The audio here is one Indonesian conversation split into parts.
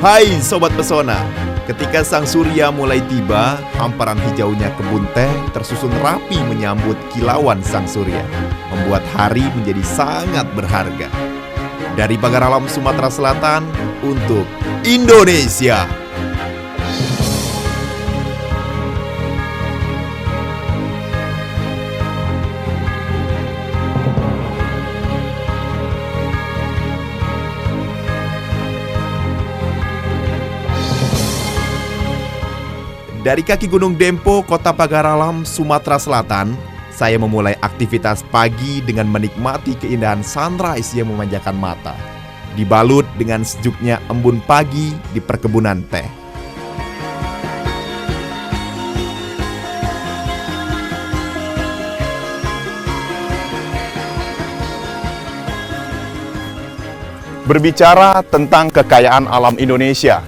Hai Sobat Pesona, ketika sang surya mulai tiba, hamparan hijaunya kebun teh tersusun rapi menyambut kilauan sang surya, membuat hari menjadi sangat berharga. Dari Pagar Alam Sumatera Selatan untuk Indonesia. Dari kaki Gunung Dempo, Kota Pagar Alam, Sumatera Selatan, saya memulai aktivitas pagi dengan menikmati keindahan sunrise yang memanjakan mata, dibalut dengan sejuknya embun pagi di perkebunan teh. Berbicara tentang kekayaan alam Indonesia,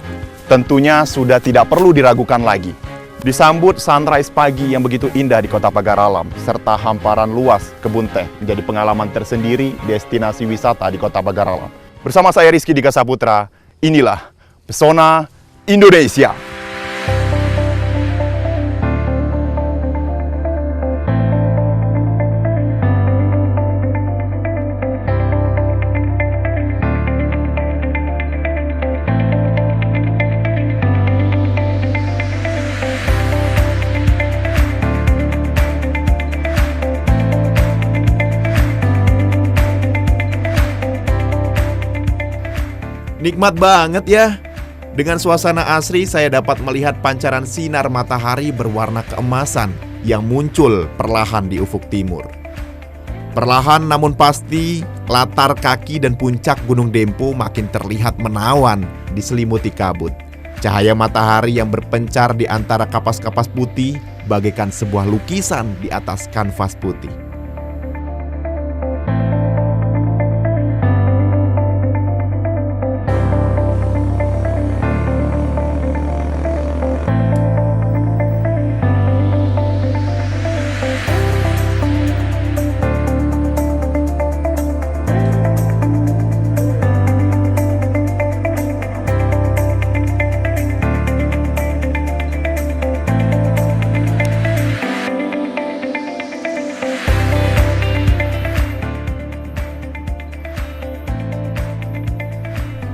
tentunya sudah tidak perlu diragukan lagi. Disambut sunrise pagi yang begitu indah di Kota Pagar Alam, serta hamparan luas kebun teh menjadi pengalaman tersendiri destinasi wisata di Kota Pagar Alam. Bersama saya Rizky Dika Saputra, inilah Pesona Indonesia. Nikmat banget ya. Dengan suasana asri saya dapat melihat pancaran sinar matahari berwarna keemasan yang muncul perlahan di ufuk timur. Perlahan namun pasti, latar kaki dan puncak Gunung Dempo makin terlihat menawan diselimuti kabut. Cahaya matahari yang berpencar di antara kapas-kapas putih bagaikan sebuah lukisan di atas kanvas putih.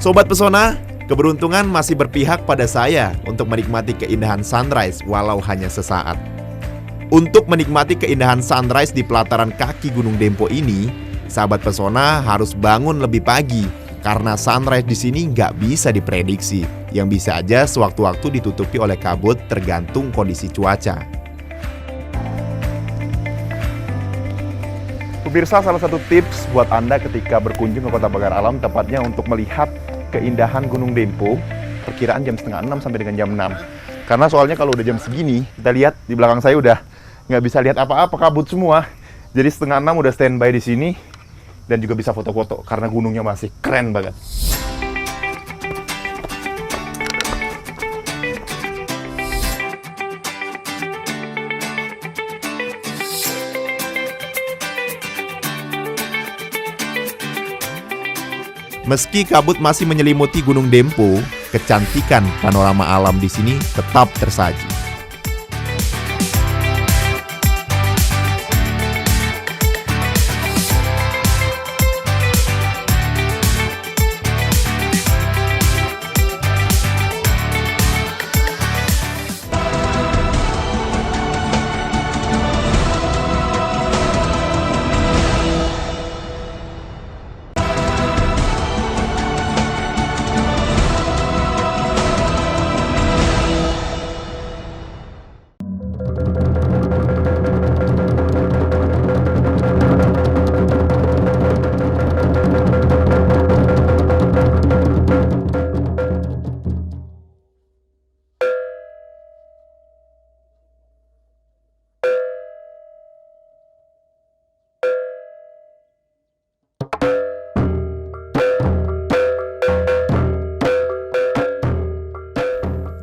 Sobat Pesona, keberuntungan masih berpihak pada saya untuk menikmati keindahan sunrise walau hanya sesaat. Untuk menikmati keindahan sunrise di pelataran kaki Gunung Dempo ini, sahabat Pesona harus bangun lebih pagi karena sunrise di sini nggak bisa diprediksi, yang bisa aja sewaktu-waktu ditutupi oleh kabut tergantung kondisi cuaca. Pemirsa, salah satu tips buat Anda ketika berkunjung ke Kota Pagar Alam, tepatnya untuk melihat keindahan Gunung Dempo, perkiraan jam 5:30 sampai dengan jam 6. Karena soalnya kalau udah jam segini, kita lihat di belakang saya udah nggak bisa lihat apa-apa, kabut semua. Jadi 5:30 udah standby di sini dan juga bisa foto-foto karena gunungnya masih keren banget. Meski kabut masih menyelimuti Gunung Dempo, kecantikan panorama alam di sini tetap tersaji.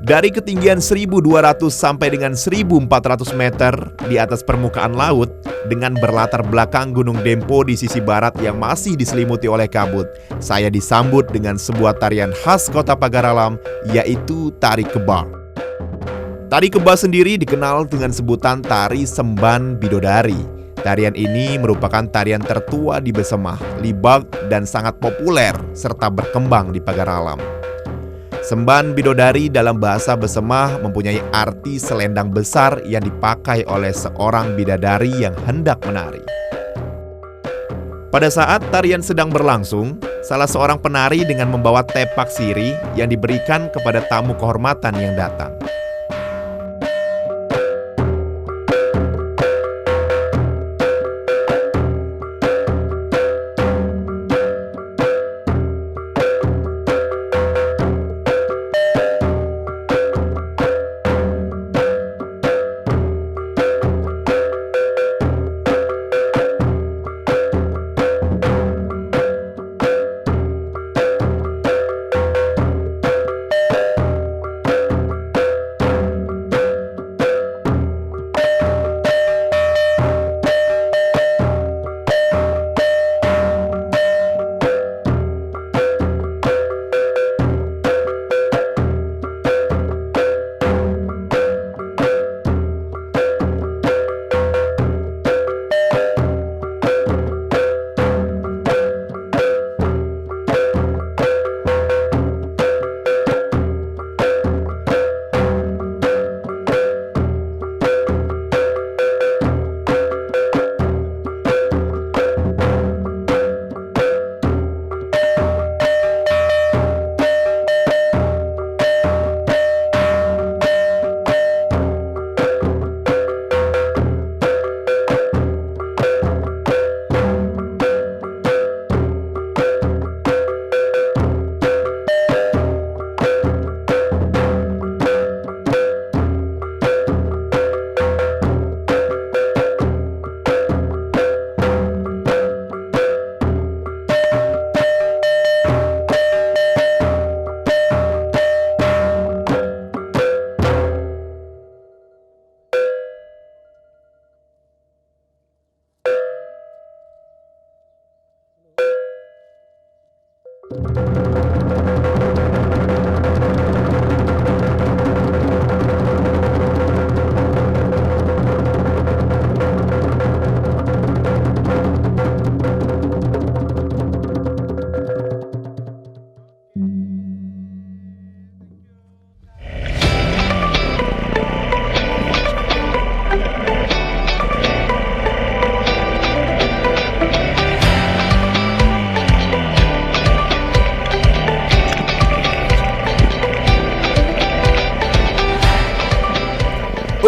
Dari ketinggian 1.200 sampai dengan 1.400 meter di atas permukaan laut, dengan berlatar belakang Gunung Dempo di sisi barat yang masih diselimuti oleh kabut, saya disambut dengan sebuah tarian khas Kota Pagar Alam, yaitu Tari Kebak. Tari Kebak sendiri dikenal dengan sebutan Tari Semban Bidodari. Tarian ini merupakan tarian tertua di Besemah, Libak, dan sangat populer serta berkembang di Pagar Alam. Semban Bidodari dalam bahasa Besemah mempunyai arti selendang besar yang dipakai oleh seorang bidadari yang hendak menari. Pada saat tarian sedang berlangsung, salah seorang penari dengan membawa tepak siri yang diberikan kepada tamu kehormatan yang datang.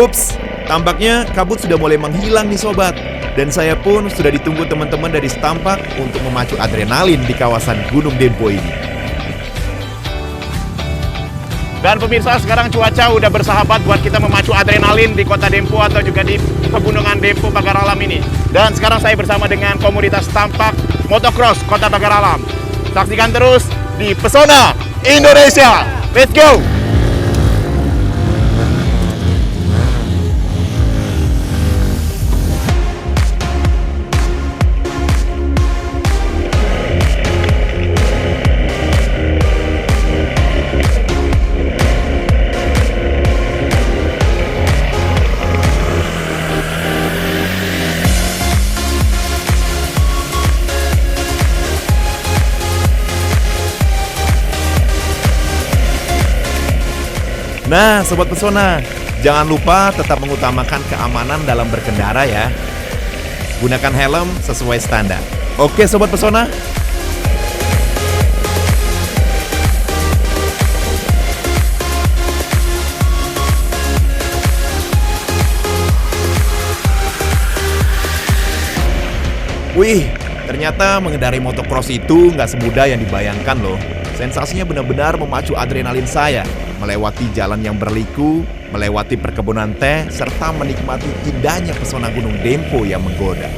Ups, tampaknya kabut sudah mulai menghilang nih sobat. Dan saya pun sudah ditunggu teman-teman dari Stampak untuk memacu adrenalin di kawasan Gunung Dempo ini. Dan pemirsa, sekarang cuaca udah bersahabat buat kita memacu adrenalin di Kota Dempo atau juga di Pegunungan Dempo Pagar Alam ini. Dan sekarang saya bersama dengan komunitas Stampak Motocross Kota Pagar Alam. Saksikan terus di Pesona Indonesia. Let's go! Nah, Sobat Pesona, jangan lupa tetap mengutamakan keamanan dalam berkendara ya. Gunakan helm sesuai standar. Oke Sobat Pesona? Wih, ternyata mengendarai motocross itu nggak semudah yang dibayangkan loh. Sensasinya benar-benar memacu adrenalin saya. Melewati jalan yang berliku, melewati perkebunan teh, serta menikmati indahnya pesona Gunung Dempo yang menggoda.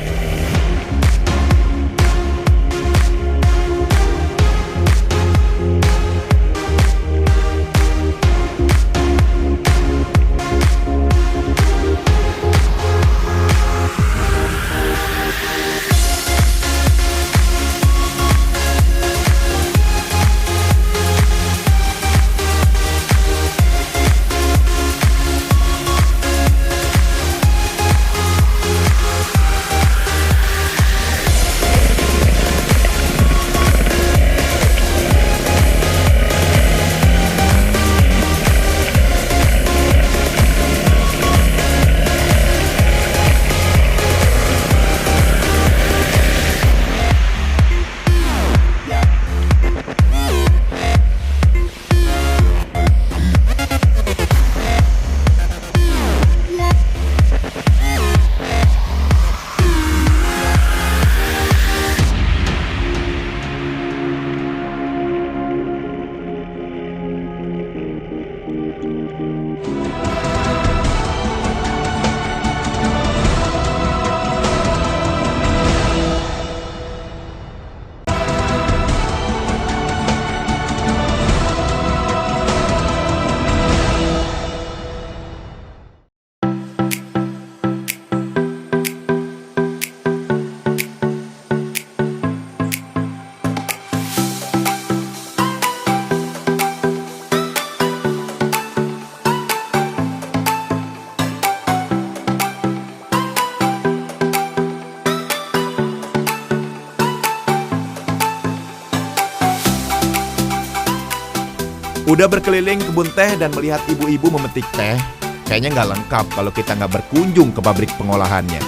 Udah berkeliling kebun teh dan melihat ibu-ibu memetik teh, kayaknya nggak lengkap kalau kita nggak berkunjung ke pabrik pengolahannya.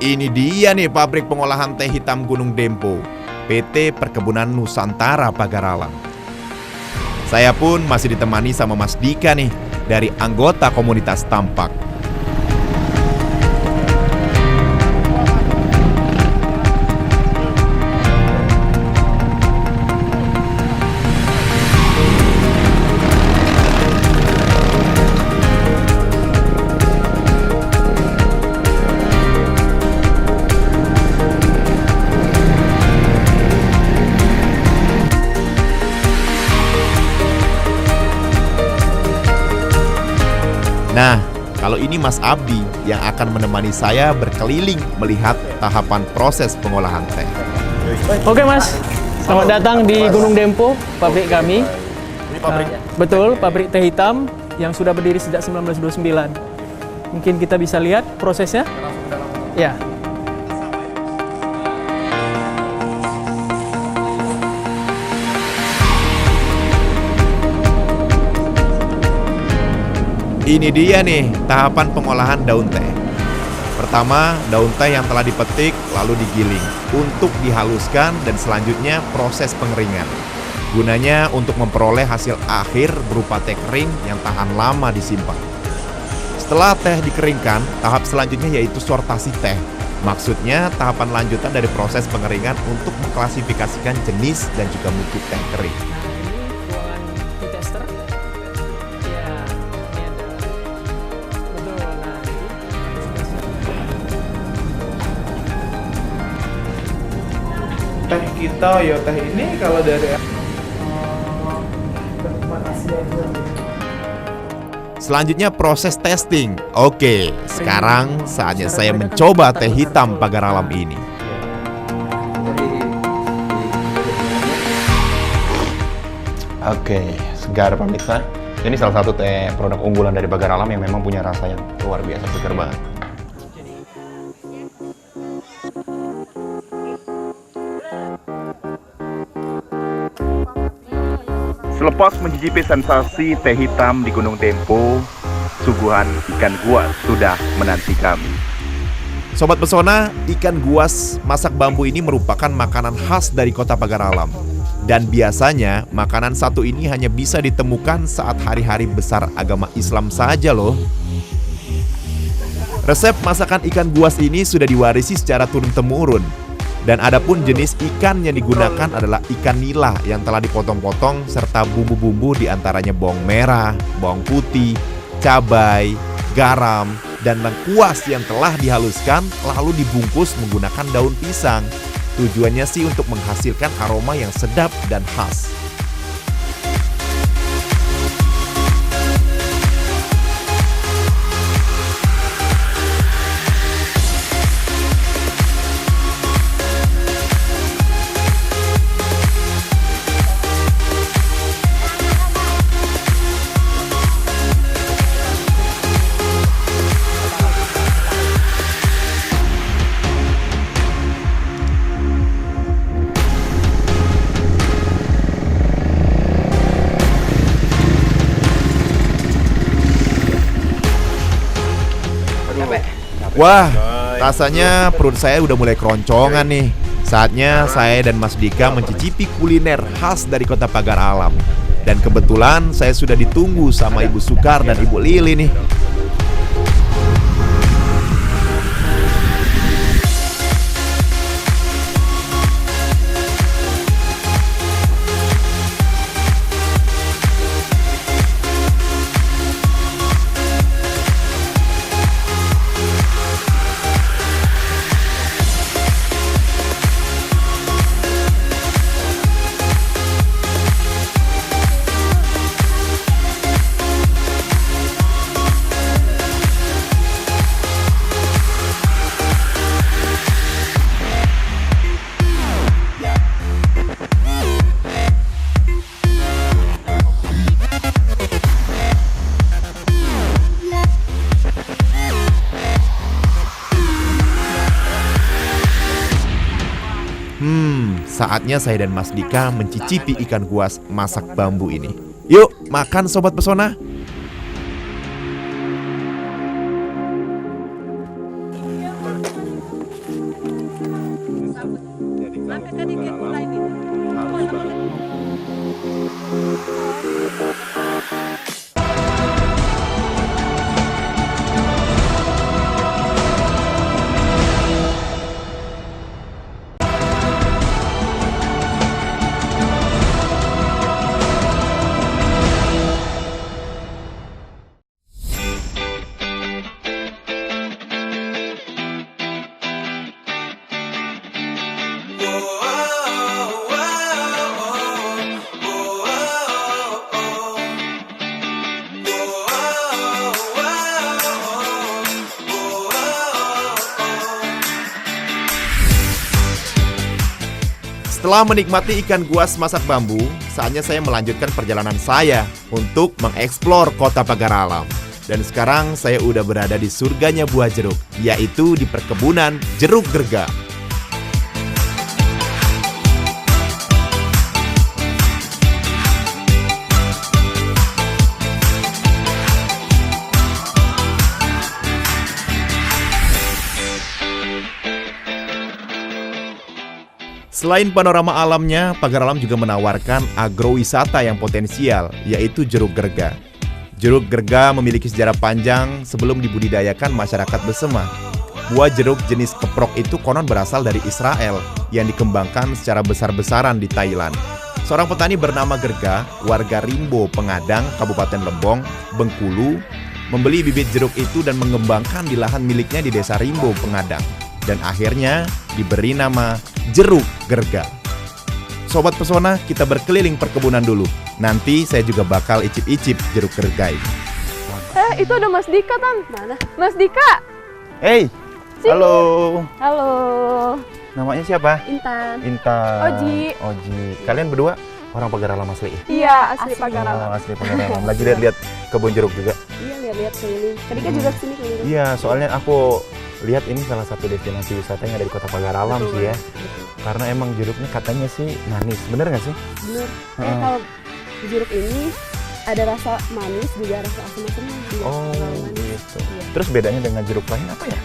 Ini dia nih pabrik pengolahan teh hitam Gunung Dempo, PT Perkebunan Nusantara Pagaralam. Saya pun masih ditemani sama Mas Dika nih, dari anggota komunitas Tampak. Nah, kalau ini Mas Abdi yang akan menemani saya berkeliling melihat tahapan proses pengolahan teh. Oke Mas, selamat datang di Gunung Dempo, pabrik kami. Ini pabrik. Betul, pabrik teh hitam yang sudah berdiri sejak 1929. Mungkin kita bisa lihat prosesnya? Ya. Ini dia nih tahapan pengolahan daun teh. Pertama, daun teh yang telah dipetik lalu digiling untuk dihaluskan dan selanjutnya proses pengeringan. Gunanya untuk memperoleh hasil akhir berupa teh kering yang tahan lama disimpan. Setelah teh dikeringkan, tahap selanjutnya yaitu sortasi teh. Maksudnya tahapan lanjutan dari proses pengeringan untuk mengklasifikasikan jenis dan juga mutu teh kering. Teh kita ya teh ini kalau dari Selanjutnya proses testing. Oke, sekarang saatnya saya mencoba teh hitam Pagaralam ini. Oke, segar pemirsa. Ini salah satu teh produk unggulan dari Pagaralam yang memang punya rasa yang luar biasa segar banget. Selepas mencicipi sensasi teh hitam di Gunung Dempo, suguhan ikan guas sudah menanti kami. Sobat Pesona, ikan guas masak bambu ini merupakan makanan khas dari kota Pagaralam. Dan biasanya makanan satu ini hanya bisa ditemukan saat hari-hari besar agama Islam saja loh. Resep masakan ikan guas ini sudah diwarisi secara turun-temurun. Dan adapun jenis ikan yang digunakan adalah ikan nila yang telah dipotong-potong serta bumbu-bumbu diantaranya bawang merah, bawang putih, cabai, garam, dan lengkuas yang telah dihaluskan lalu dibungkus menggunakan daun pisang. Tujuannya sih untuk menghasilkan aroma yang sedap dan khas. Wah, rasanya perut saya udah mulai keroncongan nih. Saatnya saya dan Mas Dika mencicipi kuliner khas dari Kota Pagar Alam. Dan kebetulan saya sudah ditunggu sama Ibu Sukar dan Ibu Lili nih. Saatnya saya dan Mas Dika mencicipi ikan kuas masak bambu ini. Yuk, makan Sobat Pesona. Setelah menikmati ikan kuas masak bambu, saatnya saya melanjutkan perjalanan saya untuk mengeksplor Kota Pagar Alam. Dan sekarang saya udah berada di surganya buah jeruk, yaitu di perkebunan Jeruk Gerga. Selain panorama alamnya, Pagar Alam juga menawarkan agrowisata yang potensial, yaitu Jeruk Gerga. Jeruk Gerga memiliki sejarah panjang sebelum dibudidayakan masyarakat Besema. Buah jeruk jenis keprok itu konon berasal dari Israel yang dikembangkan secara besar-besaran di Thailand. Seorang petani bernama Gerga, warga Rimbo, Pengadang, Kabupaten Lebong, Bengkulu, membeli bibit jeruk itu dan mengembangkan di lahan miliknya di Desa Rimbo, Pengadang. Dan akhirnya diberi nama Jeruk Gerga. Sobat Pesona, kita berkeliling perkebunan dulu. Nanti saya juga bakal icip-icip jeruk gerga ini. Itu ada Mas Dika, Tan. Mana? Mas Dika. Hey, Sini. halo. Halo. Namanya siapa? Intan. Intan. Oji. Oji. Kalian berdua orang Pagar Alam asli? Iya, asli Pagar Oh, Alam. asli Pagar Alam. Lagi lihat-lihat kebun jeruk juga. Iya, lihat-lihat keliling. Tadi kan juga kesini keliling. Iya, soalnya aku lihat ini salah satu destinasi wisata yang ada di Kota Pagar Alam Betul, sih ya. betul. Karena emang jeruknya katanya sih manis. Bener nggak sih? Bener. Heeh. Kalau jeruk ini ada rasa manis juga rasa asam-asamnya. Juga Oh, terlalu manis. gitu. Iya. Terus bedanya dengan jeruk lain apa ya?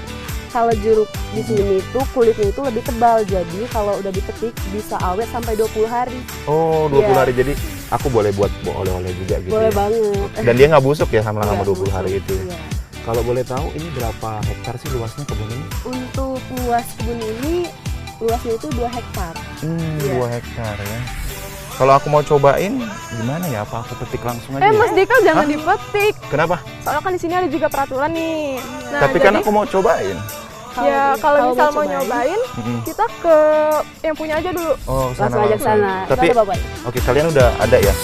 Kalau jeruk di sini itu kulitnya itu lebih tebal. Jadi kalau udah dipetik bisa awet sampai 20 hari. Oh, 20 Iya. hari. Jadi aku boleh buat oleh-oleh juga gitu Boleh ya? banget. Dan dia nggak busuk ya selama Nggak 20 hari busuk. itu. Iya. Kalau boleh tahu ini berapa hektar sih luasnya kebun ini? Untuk luas kebun ini, luasnya itu 2 hektar. Iya. 2 hektar ya. Kalau aku mau cobain gimana ya? Apa aku petik langsung aja? Mas Dika jangan Hah? dipetik. Kenapa? Soalnya kan di sini ada juga peraturan nih. Nah, Tapi kan jadi, aku mau cobain. ya kalau misal mau cobain, nyobain, Mm-mm. kita ke yang punya aja dulu. Oh, langsung aja ke sana. Tapi Kita ada bapak. oke, kalian udah ada ya?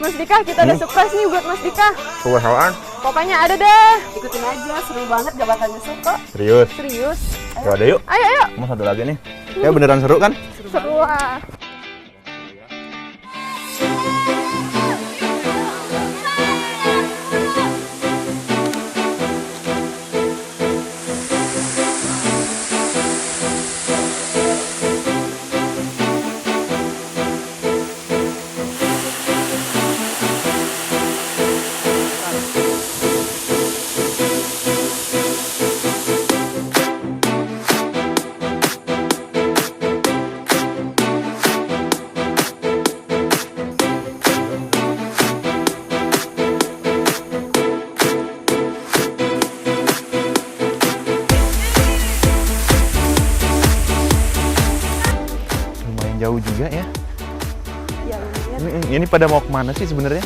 Mas Dika, kita ada surprise nih buat Mas Dika. Kewalaan? Pokoknya ada deh. Ikutin aja, seru banget, gak bakal nyesel kok. Serius? Serius. Ya ada yuk. Ayo, ayo. Mau satu lagi nih. Ya beneran seru kan? Seru lah. Jauh juga ya. Ya, lumayan. Ini pada mau kemana sih sebenarnya?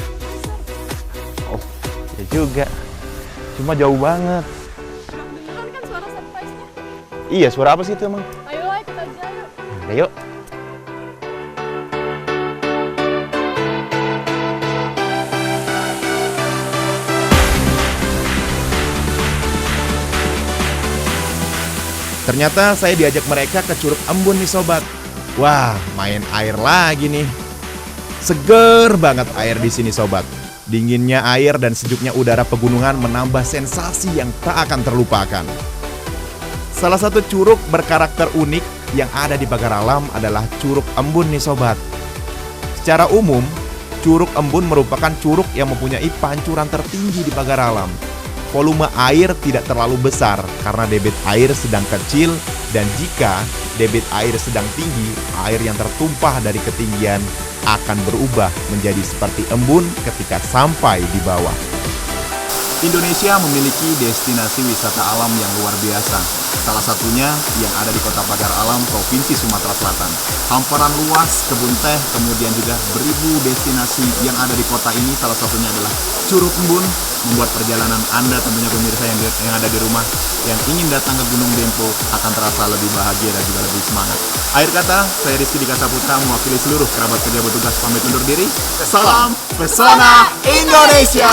Oh, ya juga. Cuma jauh banget. Kan suara surprise-nya. Iya, suara apa sih itu emang? Ayo, kita bisa yuk. Ayo. Ternyata saya diajak mereka ke Curug Embun nih sobat. Wah, main air lagi nih. Seger banget air di sini sobat. Dinginnya air dan sejuknya udara pegunungan menambah sensasi yang tak akan terlupakan. Salah satu curug berkarakter unik yang ada di Pagar Alam adalah Curug Embun nih sobat. Secara umum, Curug Embun merupakan curug yang mempunyai pancuran tertinggi di Pagar Alam. Volume air tidak terlalu besar karena debit air sedang kecil, dan jika debit air sedang tinggi, air yang tertumpah dari ketinggian akan berubah menjadi seperti embun ketika sampai di bawah. Indonesia memiliki destinasi wisata alam yang luar biasa. Salah satunya yang ada di Kota Pagar Alam, Provinsi Sumatera Selatan. Hamparan luas kebun teh, kemudian juga beribu destinasi yang ada di kota ini. Salah satunya adalah Curug Embun, membuat perjalanan Anda tentunya pemirsa yang ada di rumah yang ingin datang ke Gunung Dempo akan terasa lebih bahagia dan juga lebih semangat. Akhir kata, saya Rizky Dika Saputra mewakili seluruh kerabat kerja bertugas pamit undur diri. Salam Pesona Indonesia!